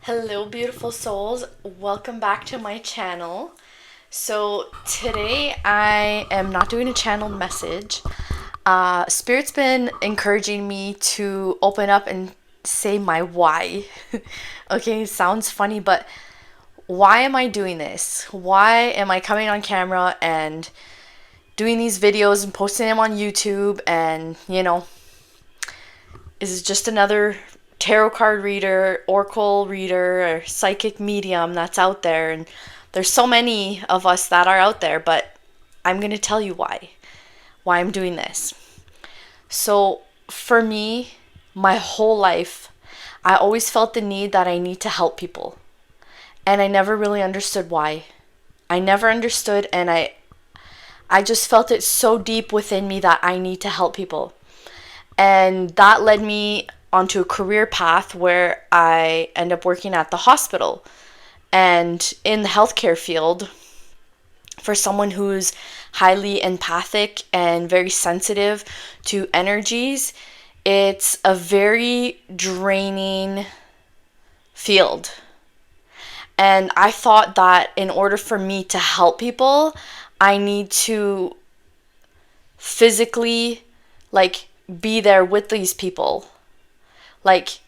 Hello, beautiful souls. Welcome back to my channel. So, today I am not doing a channel message. Spirit's been encouraging me to open up and say my why. Okay, sounds funny, but why am I doing this? Why am I coming on camera and doing these videos and posting them on YouTube? And, is just another tarot card reader, oracle reader, or psychic medium that's out there. And there's so many of us that are out there, but I'm going to tell you why I'm doing this. So, for me, my whole life, I always felt the need that I need to help people. And I never really understood why. I never understood, and I just felt it so deep within me that I need to help people. And that led me onto a career path where I end up working at the hospital. And in the healthcare field, for someone who's highly empathic and very sensitive to energies, it's a very draining field. And I thought that in order for me to help people, I need to physically, be there with these people. Like,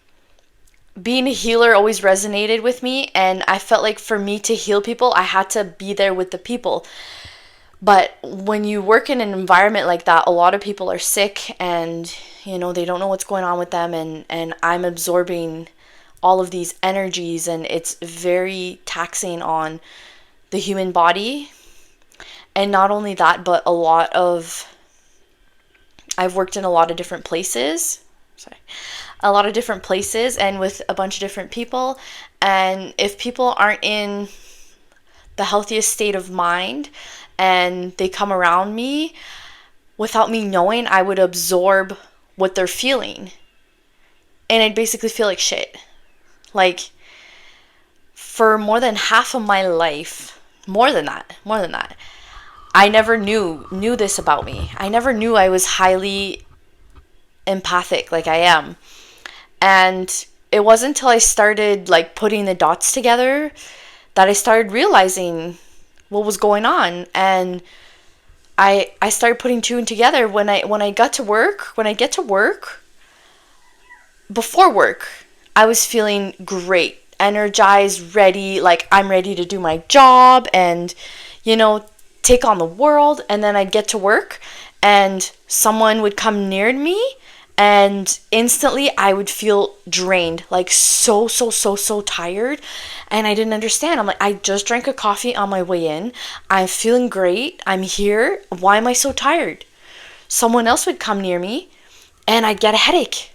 being a healer always resonated with me, and I felt like for me to heal people, I had to be there with the people. But when you work in an environment like that, a lot of people are sick and, they don't know what's going on with them, and I'm absorbing all of these energies, and it's very taxing on the human body. And not only that, but I've worked in a lot of different places. A lot of different places and with a bunch of different people. And if people aren't in the healthiest state of mind and they come around me without me knowing, I would absorb what they're feeling. And I'd basically feel like shit. Like, for more than half of my life, more than that, I never knew this about me. I never knew I was highly empathic like I am. And it wasn't until I started putting the dots together that I started realizing what was going on. And I started putting two and together when I get to work, before work, I was feeling great, energized, ready, like I'm ready to do my job and take on the world. And then I'd get to work and someone would come near me and instantly I would feel drained, like so tired. And I didn't understand. I'm like, I just drank a coffee on my way in. I'm feeling great. I'm here. Why am I so tired? Someone else would come near me and I'd get a headache.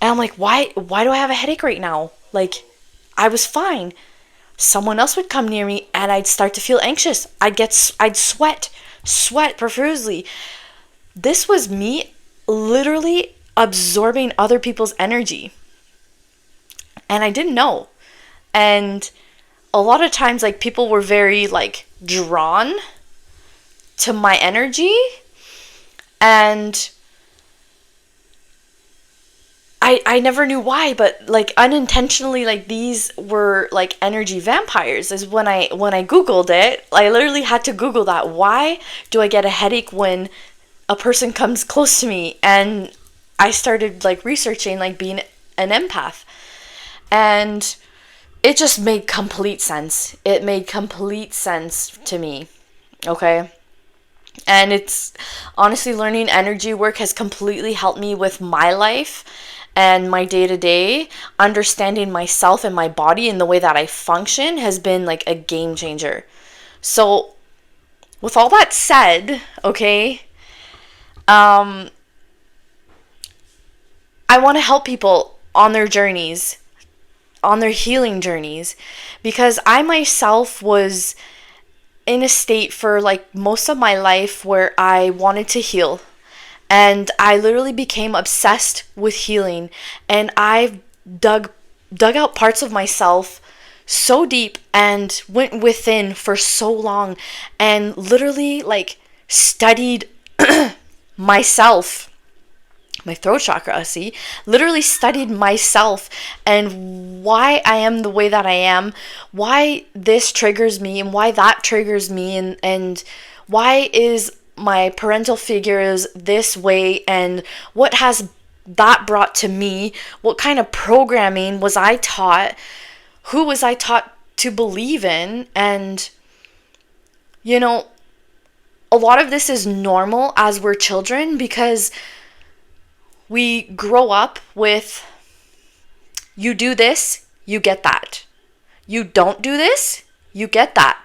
And I'm like, why do I have a headache right now? Like, I was fine. Someone else would come near me and I'd start to feel anxious. I'd sweat profusely. This was me literally absorbing other people's energy. And I didn't know. And a lot of times, people were very, drawn to my energy. And I never knew why, but unintentionally, these were energy vampires. Is when I googled it. I literally had to Google that. Why do I get a headache when a person comes close to me? And I started researching being an empath, and it just made complete sense. It made complete sense to me. Okay. And it's honestly, learning energy work has completely helped me with my life and my day-to-day. Understanding myself and my body and the way that I function has been a game changer. So with all that said, okay, I want to help people on their journeys, on their healing journeys, because I myself was in a state for most of my life where I wanted to heal. And I literally became obsessed with healing. And I dug out parts of myself so deep and went within for so long and literally studied myself my throat chakra, see, literally studied myself and why I am the way that I am, why this triggers me and why that triggers me, and why is my parental figure is this way, and what has that brought to me, what kind of programming was I taught, who was I taught to believe in. And you know, a lot of this is normal as we're children, because we grow up with, you do this, you get that. You don't do this, you get that.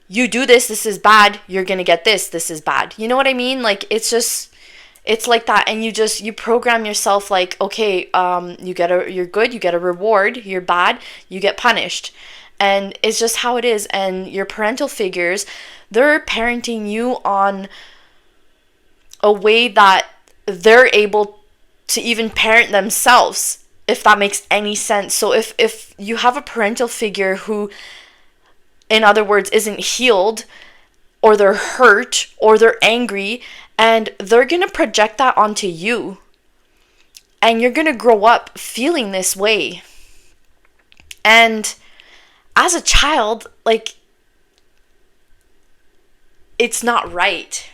You do this, this is bad, you're gonna get this is bad. You know what I mean? Like, it's like that. And you program yourself like, okay, you're good, you get a reward, you're bad, you get punished. And it's just how it is. And your parental figures, they're parenting you on a way that they're able to even parent themselves, if that makes any sense. So if you have a parental figure who, in other words, isn't healed, or they're hurt, or they're angry, and they're going to project that onto you, and you're going to grow up feeling this way. And as a child, like, it's not right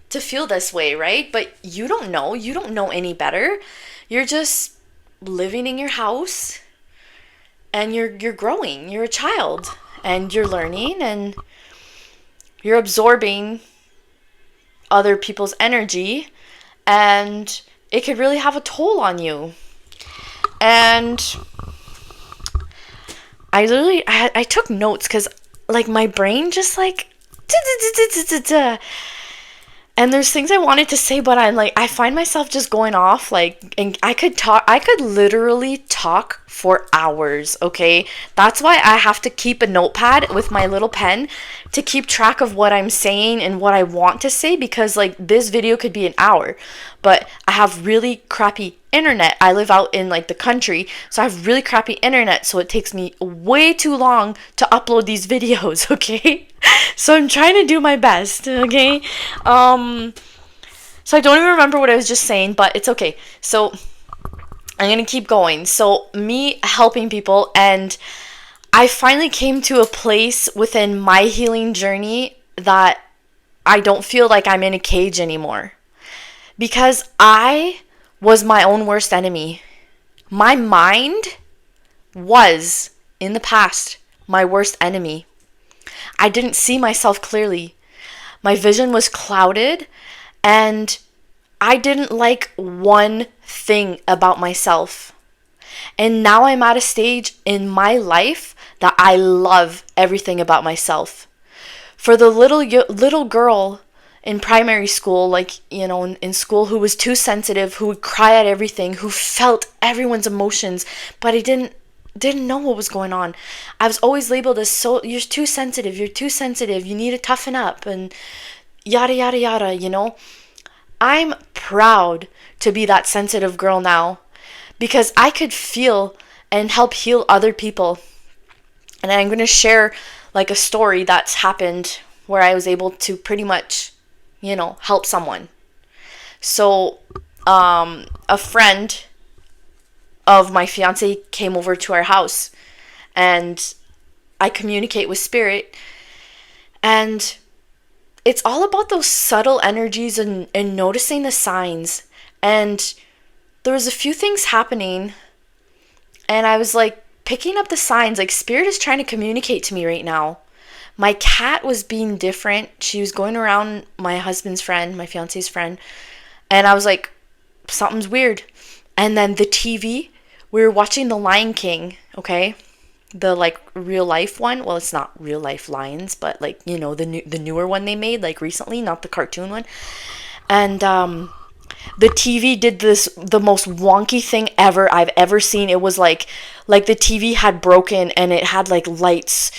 to feel this way, right? But you don't know any better. You're just living in your house, and you're growing. You're a child, and you're learning, and you're absorbing other people's energy, and it could really have a toll on you. And I took notes, because like my brain just like and there's things I wanted to say, but I find myself just going off, like, and I could literally talk for hours, okay? That's why I have to keep a notepad with my little pen to keep track of what I'm saying and what I want to say, because like this video could be an hour, but I have really crappy internet. I live out in like the country, so I have really crappy internet, so it takes me way too long to upload these videos, okay? So I'm trying to do my best, okay? So I don't even remember what I was just saying, but it's okay. So I'm gonna keep going. So me helping people, and I finally came to a place within my healing journey that I don't feel like I'm in a cage anymore, because I was my own worst enemy. My mind was, in the past, my worst enemy. I didn't see myself clearly. My vision was clouded, and I didn't like one thing about myself. And now I'm at a stage in my life that I love everything about myself. For the little girl in primary school, like, you know, in school, who was too sensitive, who would cry at everything, who felt everyone's emotions, but I didn't know what was going on. I was always labeled as, so you're too sensitive, you need to toughen up, and yada yada yada, you know. I'm proud to be that sensitive girl now, because I could feel and help heal other people. And I'm going to share like a story that's happened where I was able to pretty much, you know, help someone. So a friend of my fiance came over to our house, and I communicate with spirit, and it's all about those subtle energies and noticing the signs. And there was a few things happening, and I was like picking up the signs, like spirit is trying to communicate to me right now. My cat was being different. She was going around my husband's friend, my fiance's friend, and I was like, something's weird. And then the TV, we were watching The Lion King, okay? The like real life one. Well, it's not real life lions, but like, you know, the newer one they made like recently, not the cartoon one. And the TV did the most wonky thing ever I've ever seen. It was like the TV had broken, and it had like lights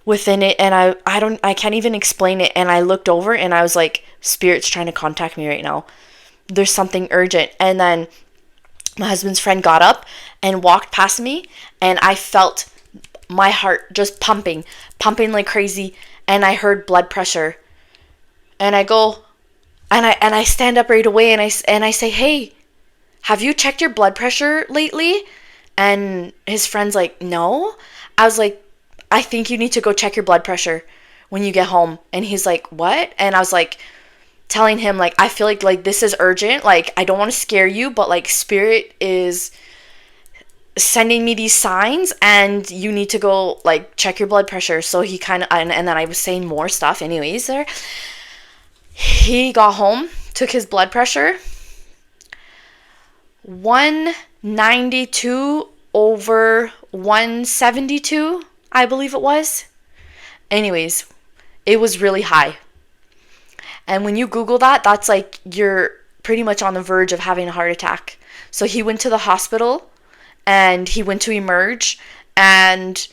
within it, and I can't even explain it. And I looked over, and I was like, spirit's trying to contact me right now. There's something urgent. And then my husband's friend got up and walked past me, and I felt my heart just pumping like crazy, and I heard blood pressure. And I go, And I stand up right away, and I say, "Hey, have you checked your blood pressure lately?" And his friend's like, "No." I was like, "I think you need to go check your blood pressure when you get home." And he's like, "What?" And I was like, telling him, like, I feel like this is urgent. Like, I don't want to scare you, but like spirit is sending me these signs, and you need to go like check your blood pressure. So he kind of, and then I was saying more stuff anyways there. He got home, took his blood pressure, 192 over 172, I believe it was. Anyways, it was really high. And when you Google that, that's like you're pretty much on the verge of having a heart attack. So he went to the hospital, and he went to emerge, and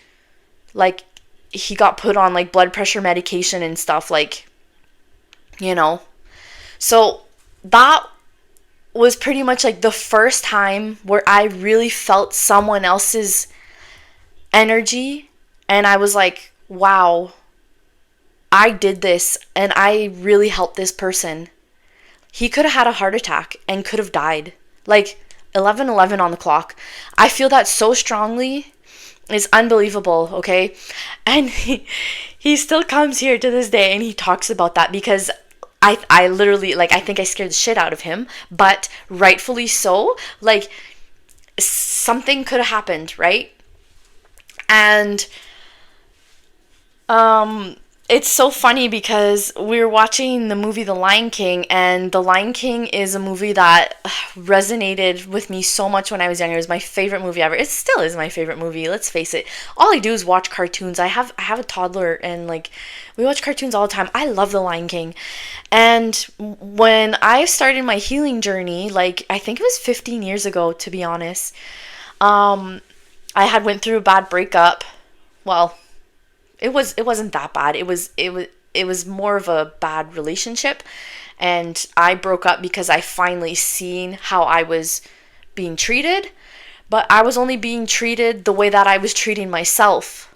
like he got put on like blood pressure medication and stuff, like, you know. So that was pretty much like the first time where I really felt someone else's energy, and I was like, wow, I did this and I really helped this person. He could have had a heart attack and could have died. Like 11:11 on the clock. I feel that so strongly. It's unbelievable, okay? And he still comes here to this day and he talks about that, because I literally, like, I think I scared the shit out of him, but rightfully so. Like, something could have happened, right? And it's so funny because we were watching the movie The Lion King, and The Lion King is a movie that resonated with me so much when I was younger. It was my favorite movie ever. It still is my favorite movie, let's face it. All I do is watch cartoons. I have a toddler, and like we watch cartoons all the time. I love The Lion King. And when I started my healing journey, like I think it was 15 years ago, to be honest, I had went through a bad breakup. Well, it wasn't that bad. It was more of a bad relationship, and I broke up because I finally seen how I was being treated, but I was only being treated the way that I was treating myself.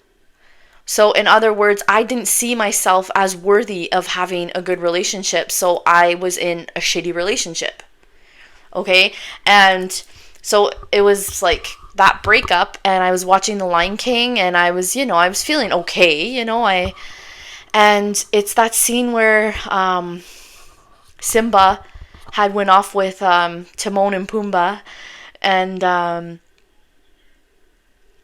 So in other words, I didn't see myself as worthy of having a good relationship, so I was in a shitty relationship. Okay? And so it was like that breakup, and I was watching The Lion King, and I was, I was feeling okay, and it's that scene where Simba had went off with Timon and Pumbaa, and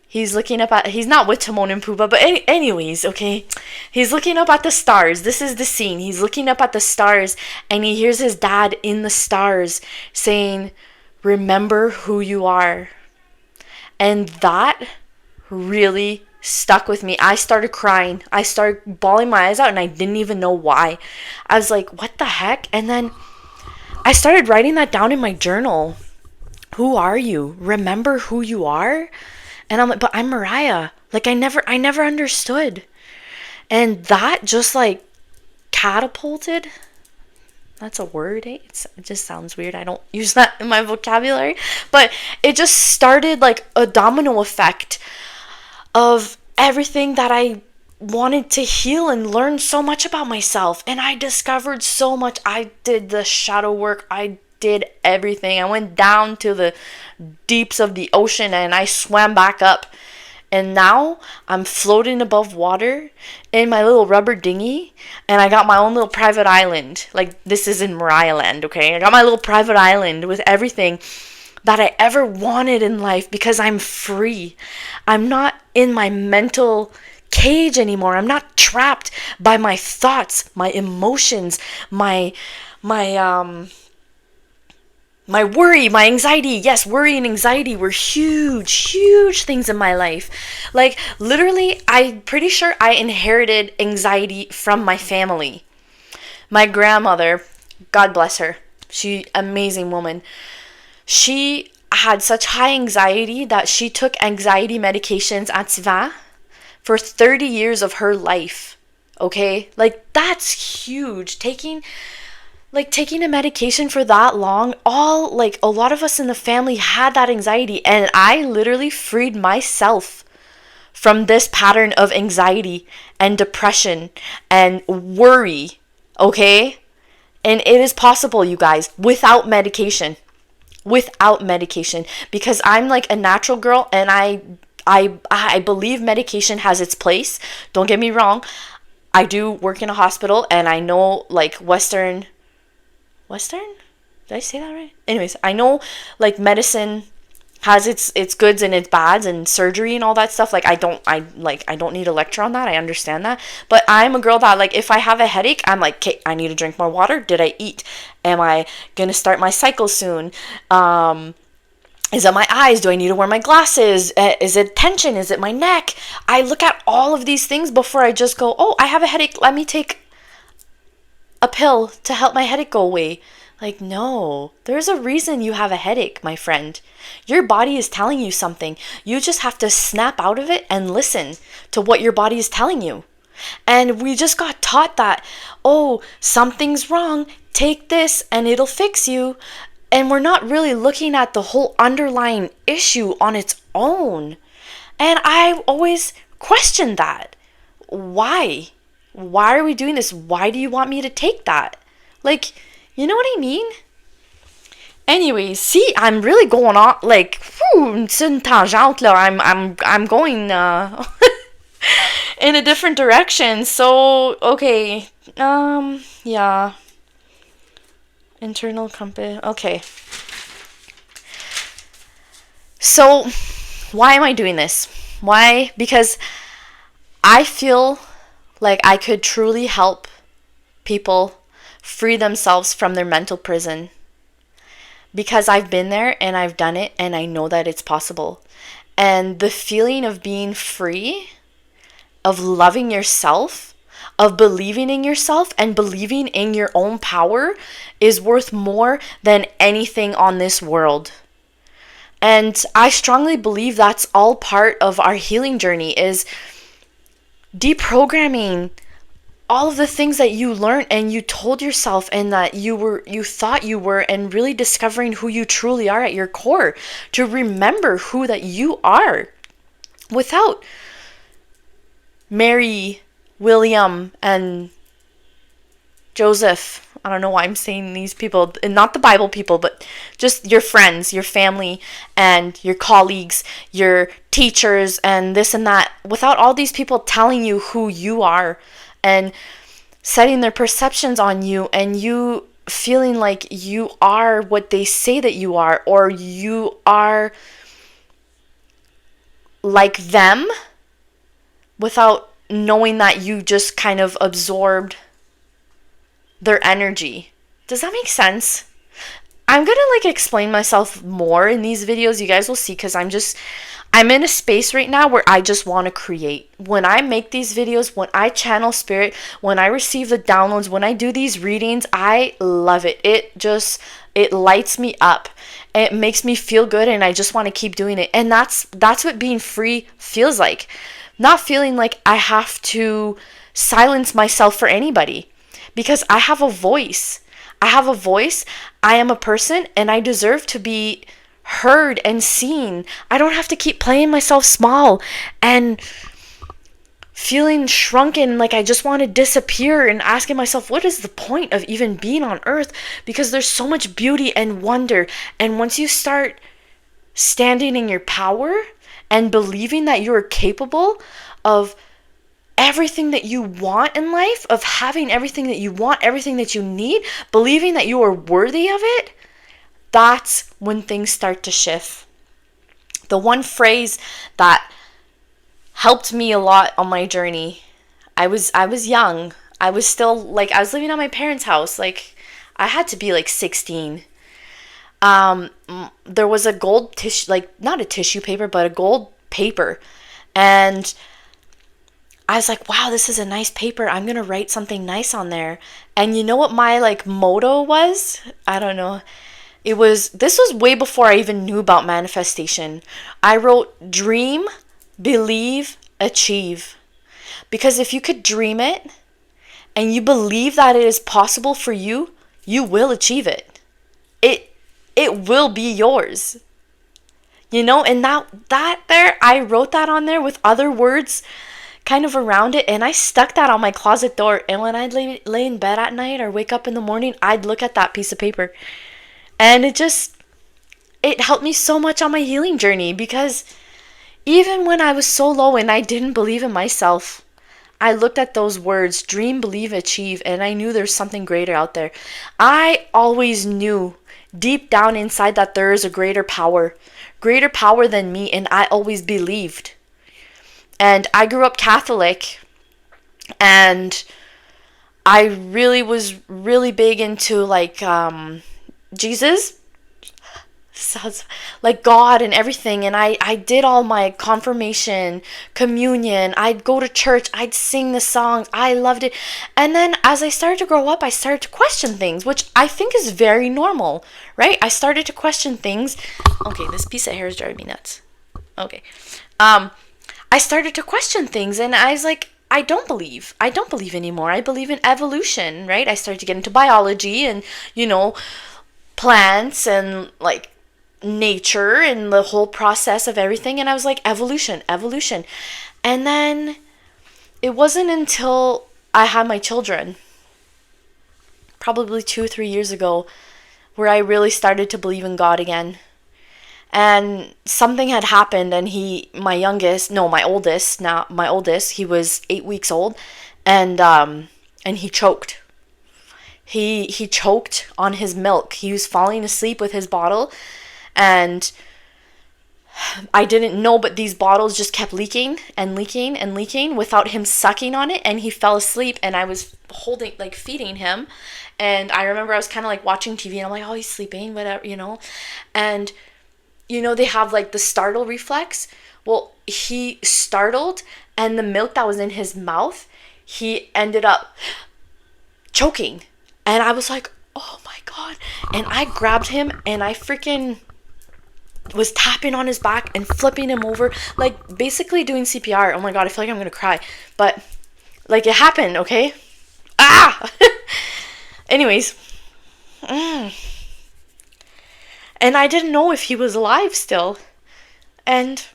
he's not with Timon and Pumbaa, but anyways, okay, he's looking up at the stars. This is the scene. He's looking up at the stars, and he hears his dad in the stars saying, "Remember who you are." And that really stuck with me. I started crying. I started bawling my eyes out, and I didn't even know why. I was like, what the heck? And then I started writing that down in my journal. Who are you? Remember who you are? And I'm like, but I'm Mariah. Like, I never understood. And that just like catapulted. That's a word, eh? It just sounds weird. I don't use that in my vocabulary. But it just started like a domino effect of everything that I wanted to heal and learn so much about myself. And I discovered so much. I did the shadow work. I did everything. I went down to the deeps of the ocean, and I swam back up. And now I'm floating above water in my little rubber dinghy, and I got my own little private island. Like, this is in Mariah Land, okay? I got my little private island with everything that I ever wanted in life, because I'm free. I'm not in my mental cage anymore. I'm not trapped by my thoughts, my emotions, my worry, my anxiety. Yes, worry and anxiety were huge things in my life. Like, literally, I'm pretty sure I inherited anxiety from my family. My grandmother, God bless her, amazing woman. She had such high anxiety that she took anxiety medications at Sivan for 30 years of her life. Okay? Like, that's huge. Taking a medication for that long, a lot of us in the family had that anxiety, and I literally freed myself from this pattern of anxiety and depression and worry, okay? And it is possible, you guys, without medication. Without medication. Because I'm like a natural girl, and I believe medication has its place. Don't get me wrong. I do work in a hospital, and I know like Western, did I say that right? Anyways, I know like medicine has its goods and its bads, and surgery and all that stuff. Like I don't need a lecture on that. I understand that. But I'm a girl that, like, if I have a headache, I'm like, okay, I need to drink more water. Did I eat? Am I gonna start my cycle soon? Is it my eyes? Do I need to wear my glasses? Is it tension? Is it my neck? I look at all of these things before I just go, oh, I have a headache. Let me take a pill to help my headache go away. Like, no, there's a reason you have a headache, my friend. Your body is telling you something. You just have to snap out of it and listen to what your body is telling you. And we just got taught that, oh, something's wrong, take this and it'll fix you. And we're not really looking at the whole underlying issue on its own. And I always questioned that. Why? Why are we doing this? Why do you want me to take that? Like, you know what I mean? Anyways, see, I'm really going on, like, c'est une tangente là. I'm going in a different direction. So, okay. Yeah. Internal compass. Okay. So, why am I doing this? Why? Because I feel like I could truly help people free themselves from their mental prison. Because I've been there and I've done it, and I know that it's possible. And the feeling of being free, of loving yourself, of believing in yourself and believing in your own power is worth more than anything on this world. And I strongly believe that's all part of our healing journey, is deprogramming all of the things that you learned and you told yourself and that you thought you were, and really discovering who you truly are at your core, to remember who that you are without Mary, William, and Joseph. I don't know why I'm saying these people, and not the Bible people, but just your friends, your family, and your colleagues, your teachers, and this and that. Without all these people telling you who you are and setting their perceptions on you, and you feeling like you are what they say that you are, or you are like them, without knowing that you just kind of absorbed their energy. Does that make sense? I'm gonna explain myself more in these videos. You guys will see, because I'm in a space right now where I just want to create. When I make these videos, when I channel spirit, when I receive the downloads, when I do these readings, I love it. It lights me up. It makes me feel good, and I just want to keep doing it. And that's what being free feels like. Not feeling like I have to silence myself for anybody, because I have a voice. I have a voice. I am a person, and I deserve to be heard and seen. I don't have to keep playing myself small and feeling shrunken, like I just want to disappear, and asking myself, what is the point of even being on earth? Because there's so much beauty and wonder. And once you start standing in your power and believing that you are capable of everything that you want in life, of having everything that you want, everything that you need, believing that you are worthy of it, that's when things start to shift. The one phrase that helped me a lot on my journey, I was young. I was still I was living at my parents' house. I had to be 16. There was a gold tissue, not a tissue paper, but a gold paper. And I was like, wow, this is a nice paper. I'm going to write something nice on there. And you know what my motto was? I don't know. This was way before I even knew about manifestation. I wrote, dream, believe, achieve. Because if you could dream it and you believe that it is possible for you, you will achieve it. It will be yours. And that there, I wrote that on there with other words, kind of around it, and I stuck that on my closet door. And when I'd lay in bed at night or wake up in the morning, I'd look at that piece of paper. And it helped me so much on my healing journey, because even when I was so low and I didn't believe in myself, I looked at those words, dream, believe, achieve, and I knew there's something greater out there. I always knew deep down inside that there is a greater power than me, and I always believed. And I grew up Catholic, and I really was really big into like Jesus, sounds like God and everything. And I did all my confirmation, communion, I'd go to church, I'd sing the songs, I loved it. And then as I started to grow up, I started to question things, which I think is very normal, right? I started to question things. Okay, this piece of hair is driving me nuts. Okay. I started to question things, and I was like, I don't believe anymore. I believe in evolution, right? I started to get into biology and, plants and like nature and the whole process of everything. And I was like, evolution. And then it wasn't until I had my children, probably 2-3 years ago, where I really started to believe in God again. And something had happened, and my oldest, he was 8 weeks old, and he choked. He choked on his milk. He was falling asleep with his bottle, and I didn't know, but these bottles just kept leaking and leaking and leaking without him sucking on it, and he fell asleep, and I was feeding him. And I remember I was kind of like watching TV, and I'm like, oh, he's sleeping, whatever, and they have like the startle reflex. Well, he startled, and the milk that was in his mouth, he ended up choking. And I was like, oh my God. And I grabbed him, and I freaking was tapping on his back and flipping him over, like basically doing CPR. Oh my God, I feel like I'm gonna cry. But like, it happened, okay? Anyways. And I didn't know if he was alive still. And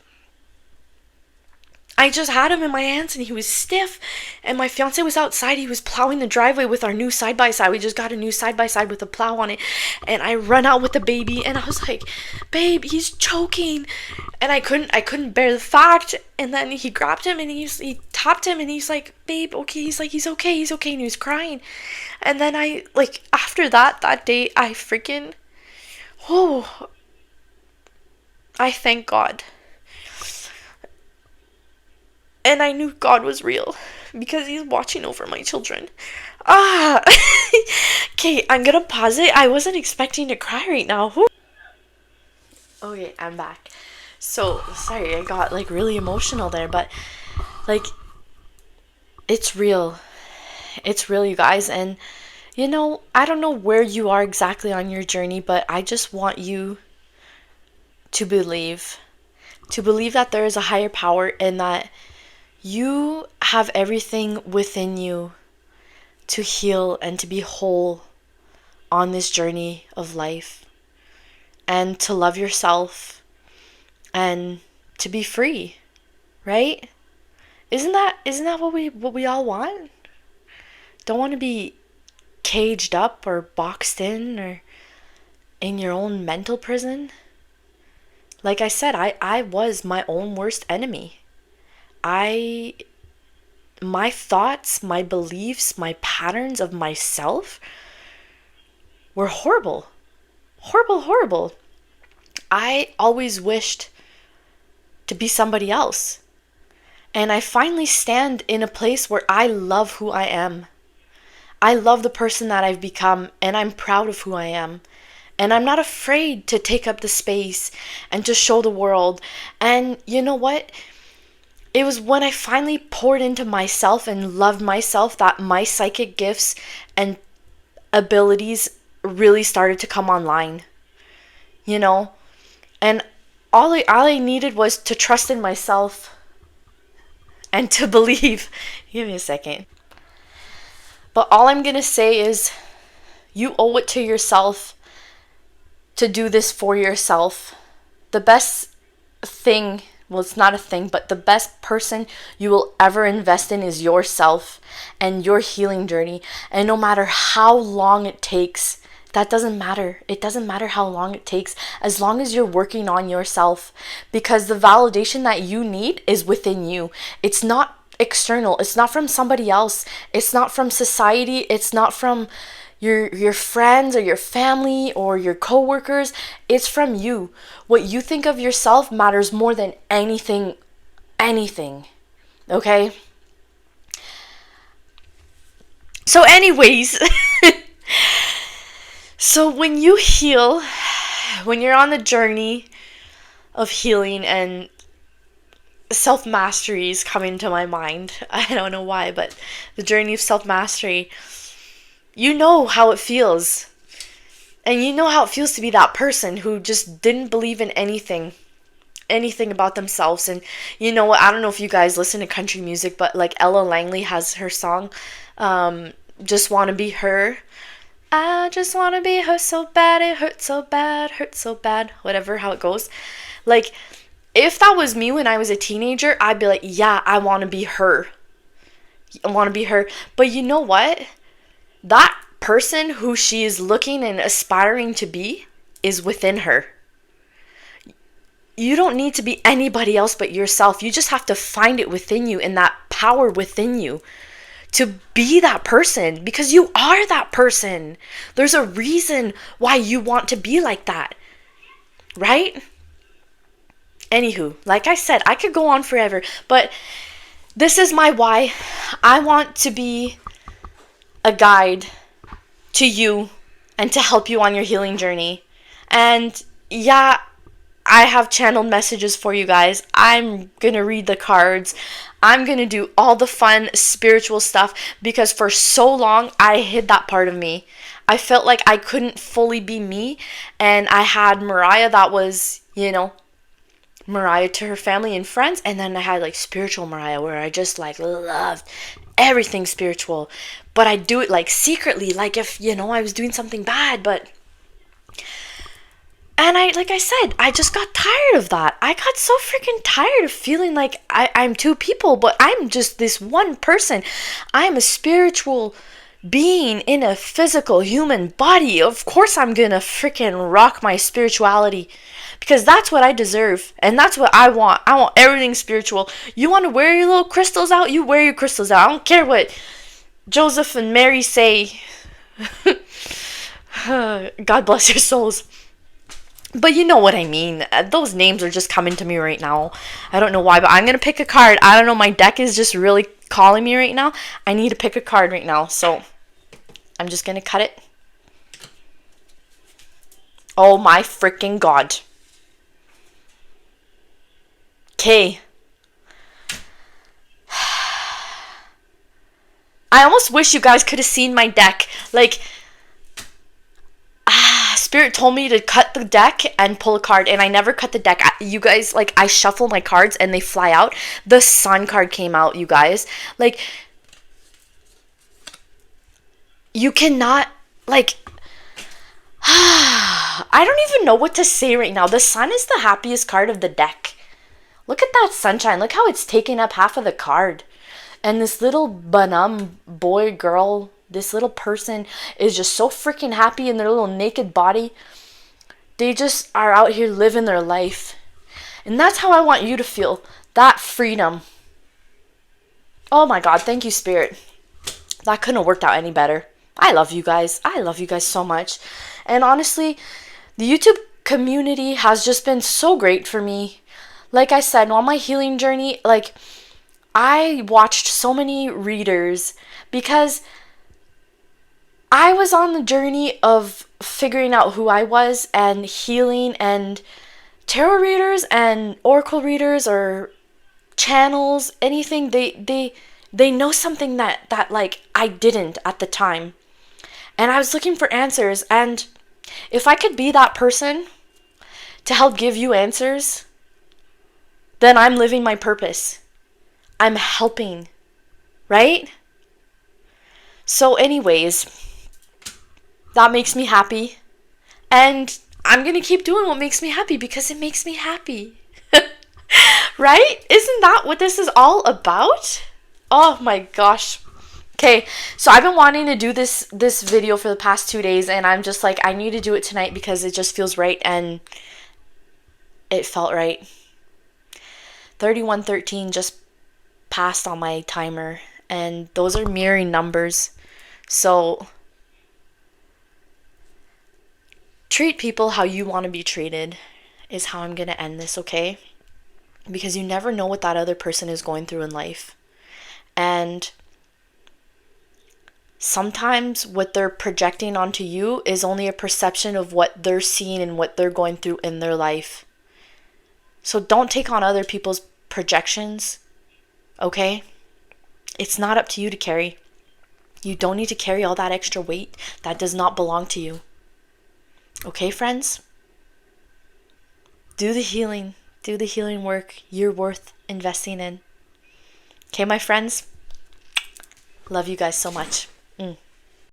I just had him in my hands, and he was stiff. And my fiance was outside. He was plowing the driveway with our new side-by-side. We just got a new side-by-side with a plow on it. And I run out with the baby, and I was like, babe, he's choking. And I couldn't bear the fact. And then he grabbed him, and he tapped him, and he's like, babe, okay. He's like, he's okay. And he was crying. And then after that day, I freaking... Oh, I thank God. And I knew God was real, because he's watching over my children. Okay, I'm gonna pause it. I wasn't expecting to cry right now. Okay, I'm back. So, sorry, I got like really emotional there, but like, it's real. It's real, you guys. And I don't know where you are exactly on your journey, but I just want you to believe that there is a higher power, and that you have everything within you to heal and to be whole on this journey of life, and to love yourself and to be free, right? Isn't that what we all want? Don't want to be caged up or boxed in or in your own mental prison. Like I said, I was my own worst enemy. My thoughts, my beliefs, my patterns of myself were horrible. Horrible. I always wished to be somebody else. And I finally stand in a place where I love who I am. I love the person that I've become, and I'm proud of who I am. And I'm not afraid to take up the space and to show the world. And you know what? It was when I finally poured into myself and loved myself that my psychic gifts and abilities really started to come online. And all I needed was to trust in myself and to believe. Give me a second. But all I'm going to say is, you owe it to yourself to do this for yourself. The best thing well, it's not a thing, but the best person you will ever invest in is yourself and your healing journey. And no matter how long it takes, that doesn't matter. It doesn't matter how long it takes, as long as you're working on yourself, because the validation that you need is within you. It's not external. It's not from somebody else. It's not from society. It's not from your friends or your family or your coworkers. It's from you. What you think of yourself matters more than anything. Okay? So anyways, so when you heal, when you're on the journey of healing, and self-mastery is coming to my mind. I don't know why, but the journey of self-mastery, you know how it feels. And you know how it feels to be that person who just didn't believe in anything about themselves. And you know what, I don't know if you guys listen to country music, but like Ella Langley has her song, Just Wanna Be Her. I just wanna be her so bad, it hurts so bad, whatever, how it goes. Like, if that was me when I was a teenager, I'd be like, yeah, I want to be her. I want to be her. But you know what? That person who she is looking and aspiring to be is within her. You don't need to be anybody else but yourself. You just have to find it within you, and that power within you to be that person, because you are that person. There's a reason why you want to be like that, right? Anywho, like I said, I could go on forever, but this is my why. I want to be a guide to you and to help you on your healing journey. And yeah, I have channeled messages for you guys. I'm going to read the cards. I'm going to do all the fun spiritual stuff, because for so long I hid that part of me. I felt like I couldn't fully be me, and I had Mariah that was, Mariah to her family and friends, and then I had like spiritual Mariah, where I just like loved everything spiritual, but I do it like secretly, like if I was doing something bad. And like I said, I just got tired of that. I got so freaking tired of feeling like I'm two people, but I'm just this one person. I'm a spiritual being in a physical human body. Of course I'm gonna freaking rock my spirituality, because that's what I deserve, and that's what I want. I want everything spiritual. You want to wear your little crystals out? You wear your crystals out. I don't care what Joseph and Mary say. God bless your souls. But you know what I mean. Those names are just coming to me right now. I don't know why, but I'm going to pick a card. I don't know, my deck is just really calling me right now. I need to pick a card right now, so I'm just going to cut it. Oh my freaking God. Okay. I almost wish you guys could have seen my deck. Like, Spirit told me to cut the deck and pull a card, and I never cut the deck. You guys, like, I shuffle my cards and they fly out. The Sun card came out, you guys. Like, you cannot, like, I don't even know what to say right now. The Sun is the happiest card of the deck. Look at that sunshine. Look how it's taking up half of the card. And this little bonum boy, girl, this little person is just so freaking happy in their little naked body. They just are out here living their life. And that's how I want you to feel. That freedom. Oh my God, thank you, Spirit. That couldn't have worked out any better. I love you guys. I love you guys so much. And honestly, the YouTube community has just been so great for me. Like I said, on my healing journey, like, I watched so many readers because I was on the journey of figuring out who I was, and healing, and tarot readers and oracle readers or channels, anything, they know something that like I didn't at the time. And I was looking for answers, and if I could be that person to help give you answers, then I'm living my purpose. I'm helping, right? So anyways, that makes me happy. And I'm going to keep doing what makes me happy because it makes me happy. Right? Isn't that what this is all about? Oh my gosh. Okay, so I've been wanting to do this video for the past 2 days, and I'm just like, I need to do it tonight because it just feels right, and it felt right. 3113 just passed on my timer, and those are mirroring numbers. So treat people how you want to be treated is how I'm going to end this, okay? Because you never know what that other person is going through in life. And sometimes what they're projecting onto you is only a perception of what they're seeing and what they're going through in their life. So don't take on other people's projections, okay? It's not up to you to carry. You don't need to carry all that extra weight that does not belong to you. Okay, friends? Do the healing. Do the healing work. You're worth investing in. Okay, my friends? Love you guys so much.